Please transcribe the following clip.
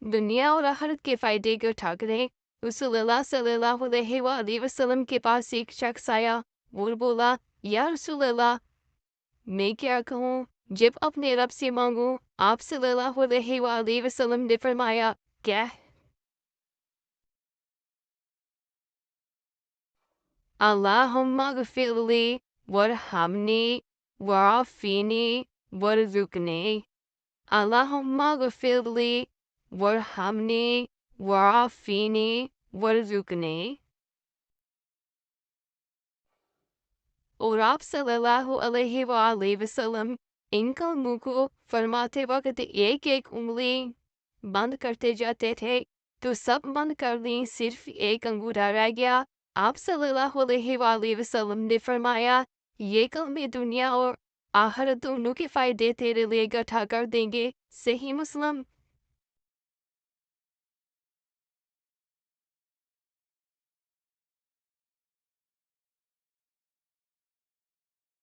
دنیا اور آخرت کے فائدے کو اٹھا کریں۔ رسول اللہ صلی اللہ علیہ وآلہ وسلم کے پاس ایک شخص آیا، وہ بولا، یا رسول اللہ، میں کیا کہوں جب اپنے رب سے مانگوں؟ آپ صلی اللہ علیہ وآلہ وسلم نے فرمایا، کیا؟ اللہم اغفر لی وارحمنی وعافینی وارزقنی۔ اللہم اغفر لی وارحمنی وعافینی وارزقنی۔ اور آپ صلی اللہ علیہ وآلہ وسلم ان کلموں کو فرماتے وقت ایک ایک انگلی بند کرتے جاتے تھے، تو سب بند کر لیں، صرف ایک انگوٹھا رہ گیا۔ آپ صلی اللہ علیہ وآلہ وسلم نے فرمایا، یہ کلمے دنیا اور آخرت دونوں کے فائدے تیرے لیے اکٹھا کر دیں گے۔ صحیح مسلم۔